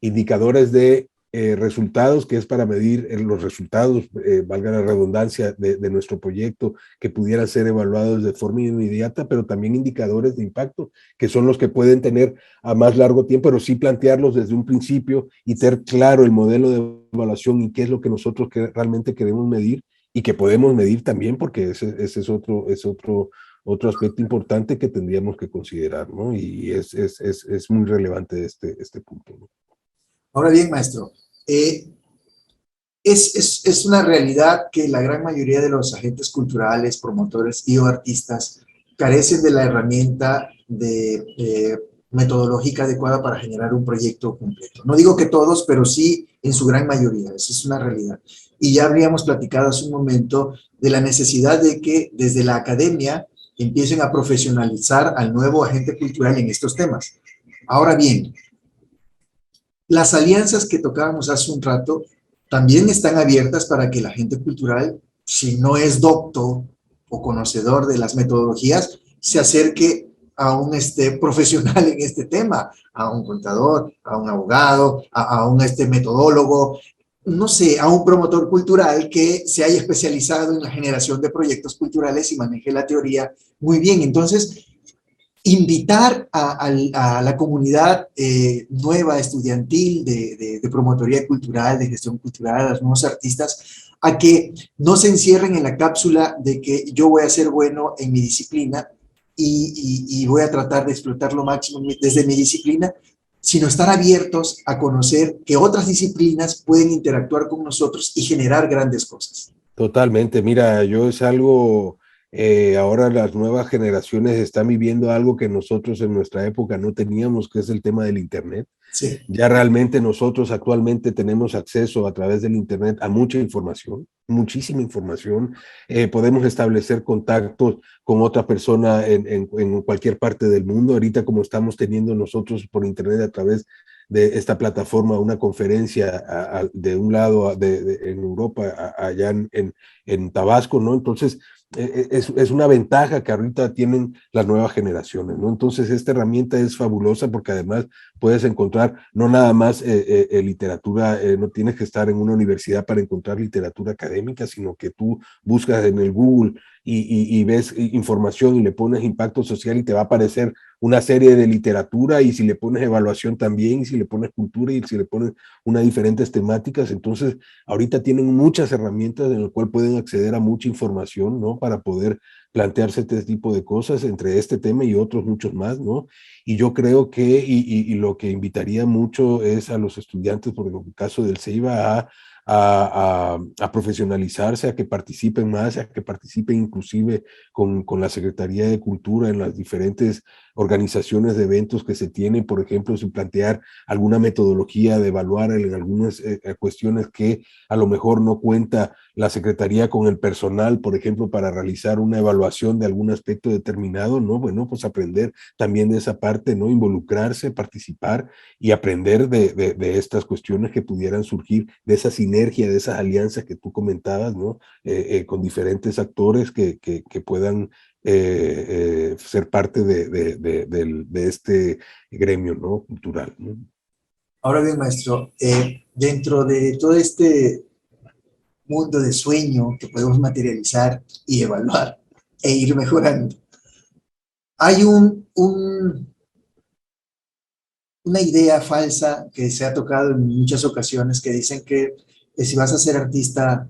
indicadores de resultados, que es para medir los resultados, valga la redundancia, de nuestro proyecto, que pudieran ser evaluados de forma inmediata, pero también indicadores de impacto, que son los que pueden tener a más largo tiempo, pero sí plantearlos desde un principio y tener claro el modelo de evaluación y qué es lo que nosotros realmente queremos medir y que podemos medir también, porque ese es otro aspecto importante que tendríamos que considerar, ¿no? Y es muy relevante este punto, ¿no? Ahora bien, maestro, es una realidad que la gran mayoría de los agentes culturales, promotores y o artistas carecen de la herramienta metodológica adecuada para generar un proyecto completo. No digo que todos, pero sí en su gran mayoría. Esa es una realidad. Y ya habríamos platicado hace un momento de la necesidad de que desde la academia empiecen a profesionalizar al nuevo agente cultural en estos temas. Ahora bien, las alianzas que tocábamos hace un rato también están abiertas para que la gente cultural, si no es docto o conocedor de las metodologías se acerque a un profesional en este tema, a un contador, a un abogado, a un metodólogo, no sé, a un promotor cultural que se haya especializado en la generación de proyectos culturales y maneje la teoría muy bien. Entonces, invitar a la comunidad nueva estudiantil de promotoría cultural, de gestión cultural, a los nuevos artistas, a que no se encierren en la cápsula de que yo voy a ser bueno en mi disciplina y voy a tratar de explotar lo máximo desde mi disciplina, sino estar abiertos a conocer que otras disciplinas pueden interactuar con nosotros y generar grandes cosas. Totalmente, mira, yo es algo, ahora las nuevas generaciones están viviendo algo que nosotros en nuestra época no teníamos, que es el tema del Internet. Sí. Ya realmente nosotros actualmente tenemos acceso a través del Internet a mucha información, muchísima información. Podemos establecer contactos con otra persona en cualquier parte del mundo. Ahorita como estamos teniendo nosotros por Internet a través de esta plataforma, una conferencia de un lado en Europa, allá en Tabasco, ¿no? Entonces, es una ventaja que ahorita tienen las nuevas generaciones, ¿no? Entonces, esta herramienta es fabulosa porque además puedes encontrar no nada más literatura, no tienes que estar en una universidad para encontrar literatura académica, sino que tú buscas en el Google y ves información y le pones impacto social y te va a aparecer una serie de literatura, y si le pones evaluación también, y si le pones cultura, y si le pones unas diferentes temáticas. Entonces ahorita tienen muchas herramientas en las cuales pueden acceder a mucha información, ¿no? Para poder plantearse este tipo de cosas, entre este tema y otros muchos más, ¿no? Y yo creo que, y lo que invitaría mucho es a los estudiantes, por el caso del CEIBA, a profesionalizarse, a que participen más, a que participen inclusive con la Secretaría de Cultura en las diferentes organizaciones de eventos que se tienen, por ejemplo, sin plantear alguna metodología de evaluar en algunas cuestiones que a lo mejor no cuenta la Secretaría con el personal, por ejemplo, para realizar una evaluación de algún aspecto determinado, ¿no? Bueno, pues aprender también de esa parte, ¿no? Involucrarse, participar y aprender de estas cuestiones que pudieran surgir, de esa sinergia, de esas alianzas que tú comentabas, ¿no? Con diferentes actores que puedan ser parte de este gremio, ¿no? Cultural, ¿no? Ahora bien, maestro, dentro de todo este mundo de sueño que podemos materializar y evaluar e ir mejorando, hay una idea falsa que se ha tocado en muchas ocasiones que dicen que si vas a ser artista,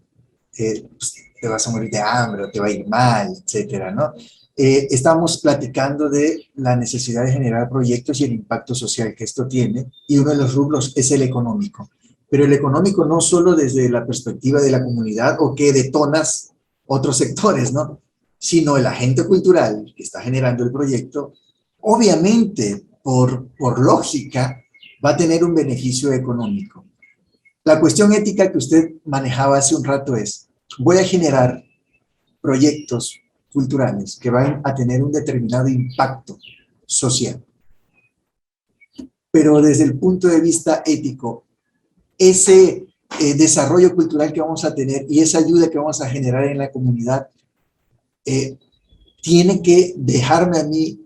pues, te vas a morir de hambre o te va a ir mal, etcétera, ¿no? Estamos platicando de la necesidad de generar proyectos y el impacto social que esto tiene, y uno de los rubros es el económico. Pero el económico no solo desde la perspectiva de la comunidad o que detonas otros sectores, ¿no? Sino el agente cultural que está generando el proyecto, obviamente, por lógica, va a tener un beneficio económico. La cuestión ética que usted manejaba hace un rato es, voy a generar proyectos culturales que van a tener un determinado impacto social. Pero desde el punto de vista ético, ese desarrollo cultural que vamos a tener y esa ayuda que vamos a generar en la comunidad tiene que dejarme a mí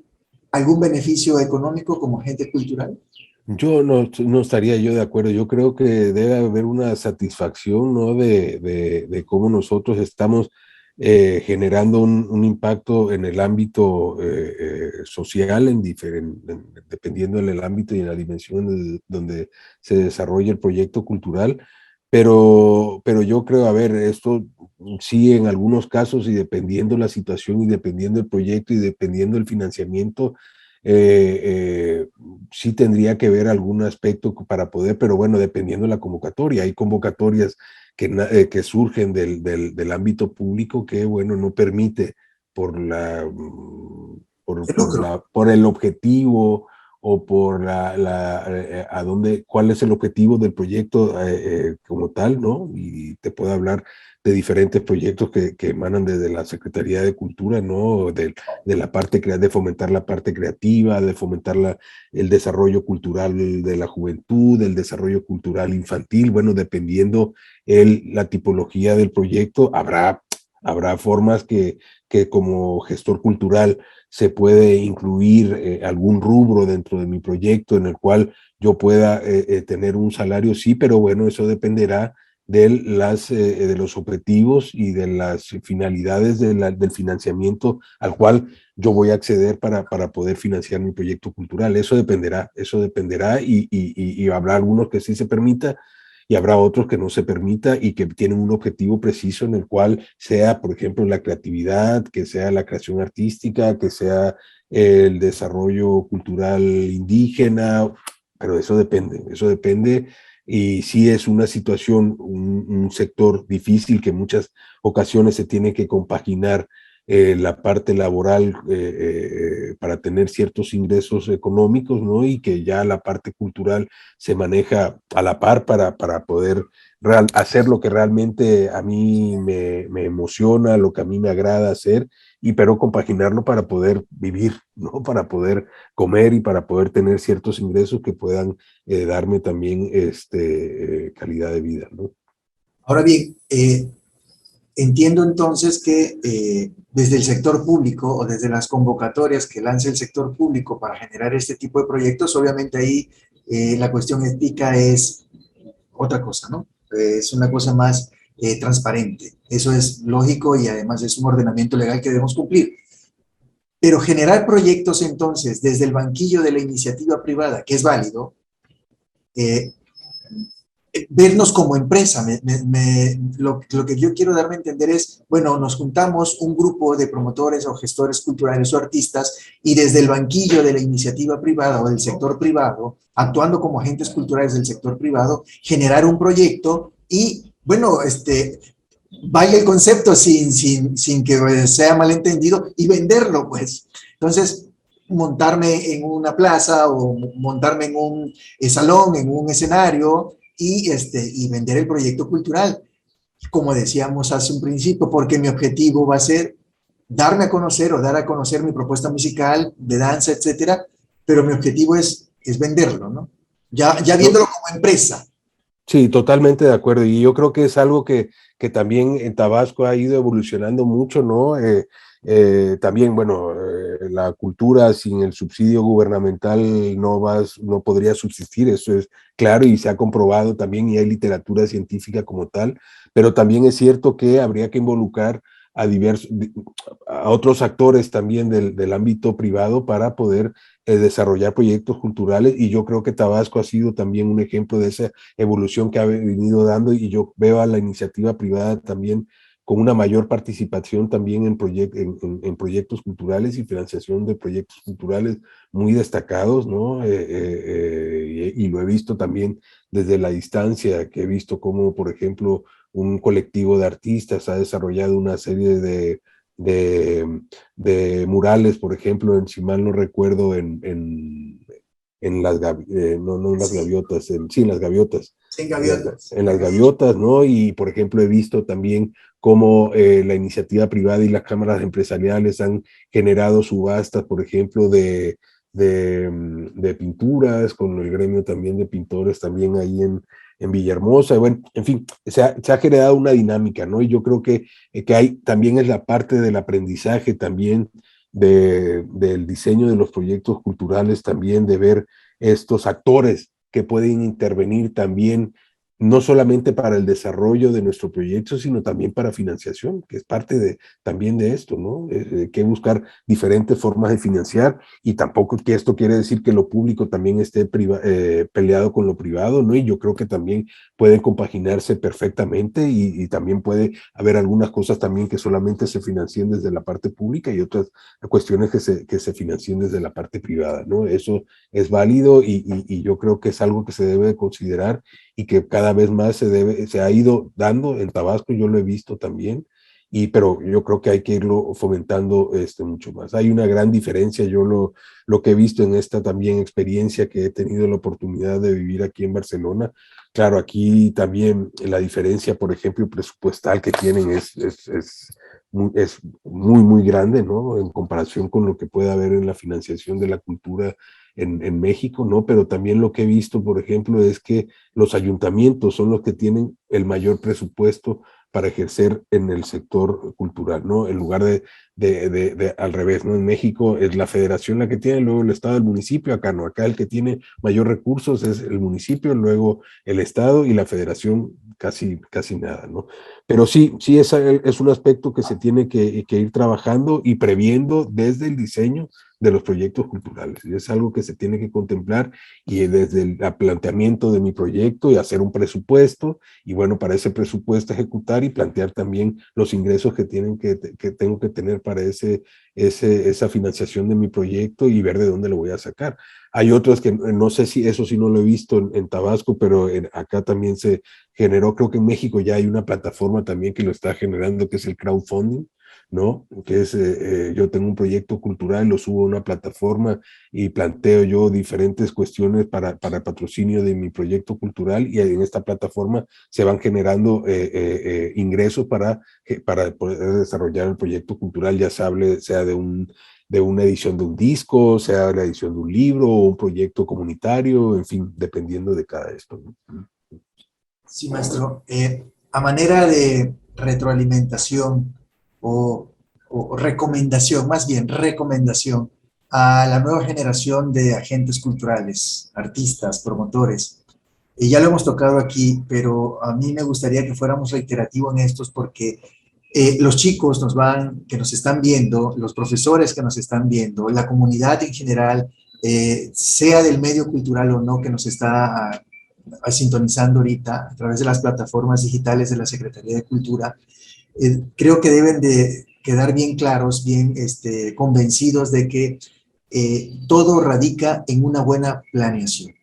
algún beneficio económico como agente cultural. Yo no estaría yo de acuerdo. Yo creo que debe haber una satisfacción, ¿no? De cómo nosotros estamos generando un impacto en el ámbito social, dependiendo del ámbito y en la dimensión donde se desarrolla el proyecto cultural. Pero yo creo, a ver, esto sí en algunos casos, y dependiendo la situación y dependiendo el proyecto y dependiendo el financiamiento, sí tendría que ver algún aspecto para poder, pero bueno, dependiendo de la convocatoria. Hay convocatorias que surgen del ámbito público que, bueno, no permite por por el objetivo o por cuál es el objetivo del proyecto como tal, ¿no? Y te puedo hablar de diferentes proyectos que emanan desde la Secretaría de Cultura, ¿no? De la parte de fomentar la parte creativa, de fomentar el desarrollo cultural de la juventud, el desarrollo cultural infantil. Bueno, dependiendo la tipología del proyecto, habrá Habrá formas que como gestor cultural se puede incluir algún rubro dentro de mi proyecto en el cual yo pueda tener un salario, sí, pero bueno, eso dependerá de los objetivos y de las finalidades del financiamiento al cual yo voy a acceder para poder financiar mi proyecto cultural. Eso dependerá y habrá algunos que sí se permita y habrá otros que no se permita y que tienen un objetivo preciso en el cual sea, por ejemplo, la creatividad, que sea la creación artística, que sea el desarrollo cultural indígena, pero eso depende y sí es una situación, un sector difícil que en muchas ocasiones se tiene que compaginar la parte laboral para tener ciertos ingresos económicos, ¿no? Y que ya la parte cultural se maneja a la par para poder hacer lo que realmente a mí me emociona, lo que a mí me agrada hacer, y pero compaginarlo para poder vivir, ¿no? Para poder comer y para poder tener ciertos ingresos que puedan darme también calidad de vida, ¿no? Ahora bien, entiendo entonces que desde el sector público o desde las convocatorias que lanza el sector público para generar este tipo de proyectos, obviamente ahí la cuestión ética es otra cosa, ¿no? Es una cosa más transparente. Eso es lógico y además es un ordenamiento legal que debemos cumplir. Pero generar proyectos entonces desde el banquillo de la iniciativa privada, que es válido, eh, vernos como empresa. Lo que yo quiero darme a entender es, bueno, nos juntamos un grupo de promotores o gestores culturales o artistas y desde el banquillo de la iniciativa privada o del sector privado, actuando como agentes culturales del sector privado, generar un proyecto y, bueno, vaya el concepto sin que sea malentendido y venderlo, pues. Entonces, montarme en una plaza o montarme en un salón, en un escenario y vender el proyecto cultural, como decíamos hace un principio, porque mi objetivo va a ser darme a conocer o dar a conocer mi propuesta musical, de danza, etcétera, pero mi objetivo es venderlo, ¿no? Ya No, viéndolo como empresa. sí, totalmente de acuerdo. Y yo creo que es algo que también en Tabasco ha ido evolucionando mucho, ¿no? También, bueno, la cultura sin el subsidio gubernamental no podría subsistir, eso es claro y se ha comprobado también y hay literatura científica como tal, pero también es cierto que habría que involucrar a a otros actores también del ámbito privado para poder desarrollar proyectos culturales y yo creo que Tabasco ha sido también un ejemplo de esa evolución que ha venido dando y yo veo a la iniciativa privada también con una mayor participación también en proyectos culturales y financiación de proyectos culturales muy destacados, ¿no? Y lo he visto también desde la distancia, que he visto cómo, por ejemplo, un colectivo de artistas ha desarrollado una serie de, de murales, por ejemplo, si mal no recuerdo, en no en las Sí, gaviotas, sí, en las gaviotas, sin gaviotas. en las gaviotas, ¿no? Y, por ejemplo, he visto también cómo la iniciativa privada y las cámaras empresariales han generado subastas, por ejemplo, de pinturas, con el gremio también de pintores también ahí en Villahermosa, bueno, en fin, se ha generado una dinámica, ¿no? Y yo creo que hay también es la parte del aprendizaje también del diseño de los proyectos culturales, también de ver estos actores que pueden intervenir también, no solamente para el desarrollo de nuestro proyecto, sino también para financiación, que es parte también de esto, ¿no? Que buscar diferentes formas de financiar y tampoco que esto quiere decir que lo público también esté peleado con lo privado, ¿no? Y yo creo que también pueden compaginarse perfectamente y también puede haber algunas cosas también que solamente se financien desde la parte pública y otras cuestiones que se financien desde la parte privada, ¿no? Eso es válido y yo creo que es algo que se debe de considerar y que cada vez más se ha ido dando en Tabasco, yo lo he visto también, pero yo creo que hay que irlo fomentando mucho más. Hay una gran diferencia, yo lo que he visto en esta también experiencia que he tenido la oportunidad de vivir aquí en Barcelona. Claro, aquí también la diferencia, por ejemplo, presupuestal que tienen es muy grande, ¿no? En comparación con lo que puede haber en la financiación de la cultura en México, ¿no? Pero también lo que he visto, por ejemplo, es que los ayuntamientos son los que tienen el mayor presupuesto para ejercer en el sector cultural, ¿no? En lugar de al revés, ¿no? En México es la federación la que tiene, luego el estado, el municipio, acá no, acá el que tiene mayor recursos es el municipio, luego el estado y la federación casi nada, ¿no? Pero sí es un aspecto que se tiene que ir trabajando y previendo desde el diseño de los proyectos culturales. Y es algo que se tiene que contemplar y desde el planteamiento de mi proyecto y hacer un presupuesto y bueno, para ese presupuesto ejecutar y plantear también los ingresos que tengo que tener para esa financiación de mi proyecto y ver de dónde lo voy a sacar. Hay otros que no sé si eso sí no lo he visto en Tabasco, pero acá también se generó, creo que en México ya hay una plataforma también que lo está generando, que es el crowdfunding, ¿no? Que es, yo tengo un proyecto cultural, lo subo a una plataforma y planteo yo diferentes cuestiones para el patrocinio de mi proyecto cultural y en esta plataforma se van generando ingresos para poder desarrollar el proyecto cultural, ya sea de una edición de un disco, sea la edición de un libro o un proyecto comunitario, en fin, dependiendo de cada esto, ¿no? Sí, maestro. A manera de retroalimentación o, o recomendación, más bien recomendación a la nueva generación de agentes culturales, artistas, promotores. Y ya lo hemos tocado aquí, pero a mí me gustaría que fuéramos reiterativos en estos porque los chicos que nos están viendo, los profesores que nos están viendo, la comunidad en general, sea del medio cultural o no que nos está sintonizando ahorita a través de las plataformas digitales de la Secretaría de Cultura, creo que deben de quedar bien claros, bien convencidos de que todo radica en una buena planeación,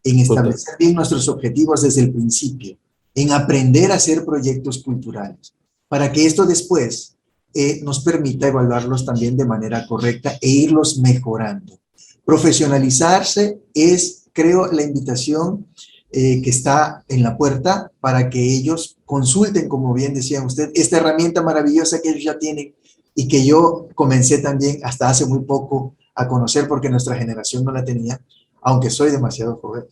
en Total. establecer bien nuestros objetivos desde el principio, en aprender a hacer proyectos culturales, para que esto después nos permita evaluarlos también de manera correcta e irlos mejorando. Profesionalizarse es, creo, la invitación que está en la puerta para que ellos consulten, como bien decía usted, esta herramienta maravillosa que ellos ya tienen y que yo comencé también hasta hace muy poco a conocer porque nuestra generación no la tenía, aunque soy demasiado joven.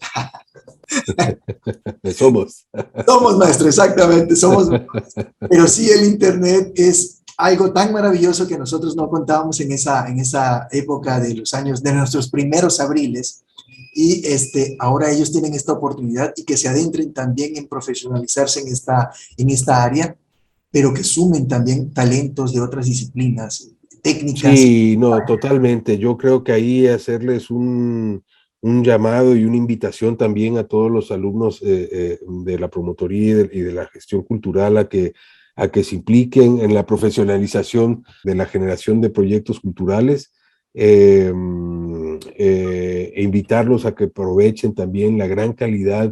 Somos. Somos maestros, exactamente, somos. Pero sí, el Internet es algo tan maravilloso que nosotros no contábamos en esa época de los años, de nuestros primeros abriles. Y ahora ellos tienen esta oportunidad y que se adentren también en profesionalizarse en esta área, pero que sumen también talentos de otras disciplinas, técnicas. Sí, no, totalmente. Yo creo que ahí hacerles un llamado y una invitación también a todos los alumnos de la promotoría y de la gestión cultural a que se impliquen en la profesionalización de la generación de proyectos culturales e invitarlos a que aprovechen también la gran calidad,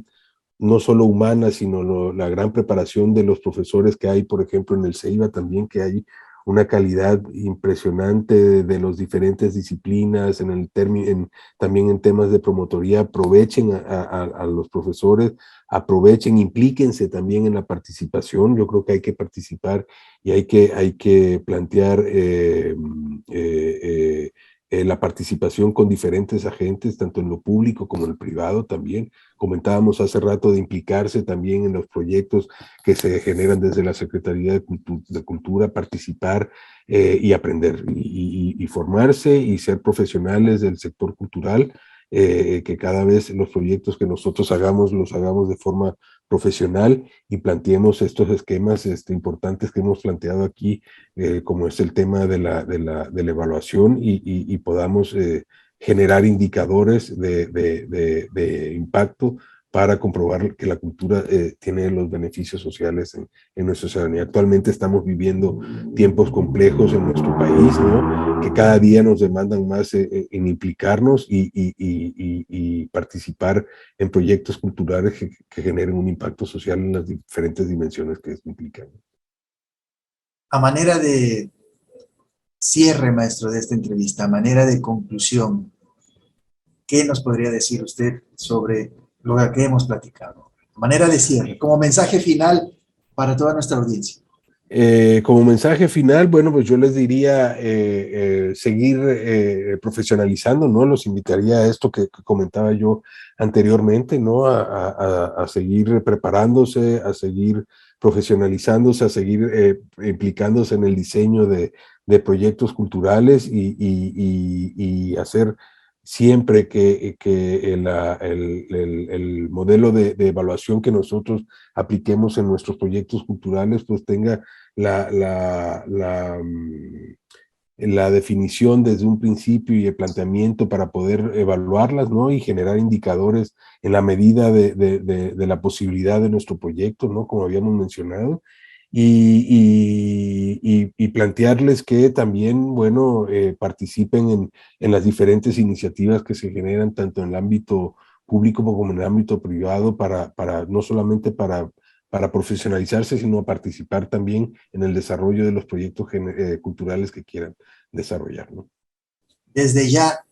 no solo humana, sino la gran preparación de los profesores que hay, por ejemplo, en el CEIBA también, que hay una calidad impresionante de las diferentes disciplinas, también en temas de promotoría. Aprovechen a los profesores, aprovechen, implíquense también en la participación. Yo creo que hay que participar y hay que plantear la participación con diferentes agentes, tanto en lo público como en el privado también. Comentábamos hace rato de implicarse también en los proyectos que se generan desde la Secretaría de Cultura, participar y aprender y formarse y ser profesionales del sector cultural, que cada vez los proyectos que nosotros hagamos los hagamos de forma profesional y planteemos estos esquemas importantes que hemos planteado aquí, como es el tema de la evaluación y podamos generar indicadores de impacto para comprobar que la cultura tiene los beneficios sociales en nuestra ciudadanía. Actualmente estamos viviendo tiempos complejos en nuestro país, ¿no? Que cada día nos demandan más en implicarnos y participar en proyectos culturales que generen un impacto social en las diferentes dimensiones que esto implica. A manera de cierre, maestro, de esta entrevista, a manera de conclusión, ¿qué nos podría decir usted sobre lo que hemos platicado? A manera de cierre, como mensaje final para toda nuestra audiencia. Como mensaje final, bueno, pues yo les diría seguir profesionalizando, ¿no? Los invitaría a esto que comentaba yo anteriormente, ¿no? A seguir preparándose, a seguir profesionalizándose, a seguir implicándose en el diseño de proyectos culturales y hacer siempre que el modelo de evaluación que nosotros apliquemos en nuestros proyectos culturales pues tenga la definición desde un principio y el planteamiento para poder evaluarlas, ¿no? Y generar indicadores en la medida de la posibilidad de nuestro proyecto, ¿no? Como habíamos mencionado. Y plantearles que también, bueno, participen en las diferentes iniciativas que se generan tanto en el ámbito público como en el ámbito privado para no solamente para profesionalizarse, sino a participar también en el desarrollo de los proyectos culturales que quieran desarrollar, ¿no? Desde ya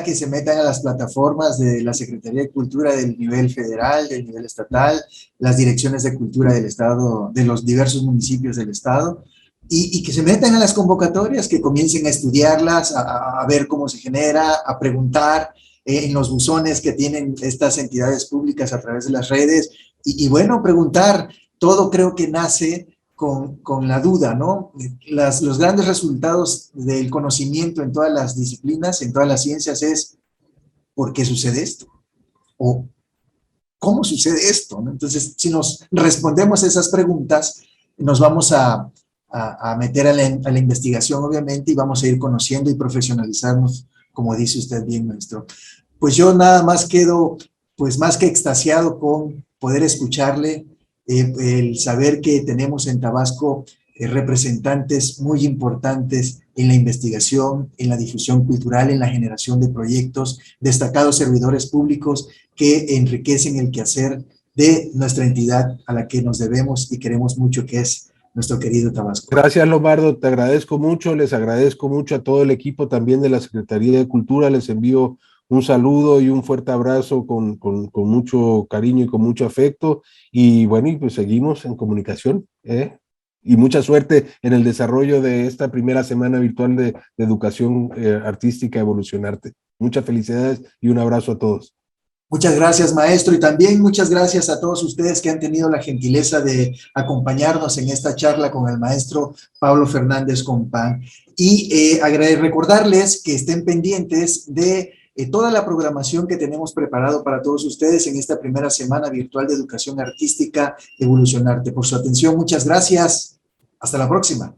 que se metan a las plataformas de la Secretaría de Cultura del nivel federal, del nivel estatal, las direcciones de cultura del Estado, de los diversos municipios del Estado, y que se metan a las convocatorias, que comiencen a estudiarlas, a ver cómo se genera, a preguntar en los buzones que tienen estas entidades públicas a través de las redes, y bueno, preguntar. Todo creo que nace con la duda, ¿no? Los grandes resultados del conocimiento en todas las disciplinas, en todas las ciencias, es ¿por qué sucede esto? O ¿cómo sucede esto? ¿No? Entonces, si nos respondemos esas preguntas, nos vamos a meter a la investigación, obviamente, y vamos a ir conociendo y profesionalizarnos, como dice usted bien, maestro. Pues yo nada más quedo, pues más que extasiado con poder escucharle, el saber que tenemos en Tabasco representantes muy importantes en la investigación, en la difusión cultural, en la generación de proyectos, destacados servidores públicos que enriquecen el quehacer de nuestra entidad a la que nos debemos y queremos mucho, que es nuestro querido Tabasco. Gracias, Lombardo, te agradezco mucho, les agradezco mucho a todo el equipo también de la Secretaría de Cultura, les envío un saludo y un fuerte abrazo con mucho cariño y con mucho afecto, y bueno, y pues seguimos en comunicación, y mucha suerte en el desarrollo de esta primera semana virtual de educación artística Evolucionarte. Muchas felicidades y un abrazo a todos. Muchas gracias, maestro, y también muchas gracias a todos ustedes que han tenido la gentileza de acompañarnos en esta charla con el maestro Pablo Fernández Compán. Y recordarles que estén pendientes de toda la programación que tenemos preparado para todos ustedes en esta primera semana virtual de educación artística Evolucionarte. Por su atención, muchas gracias. Hasta la próxima.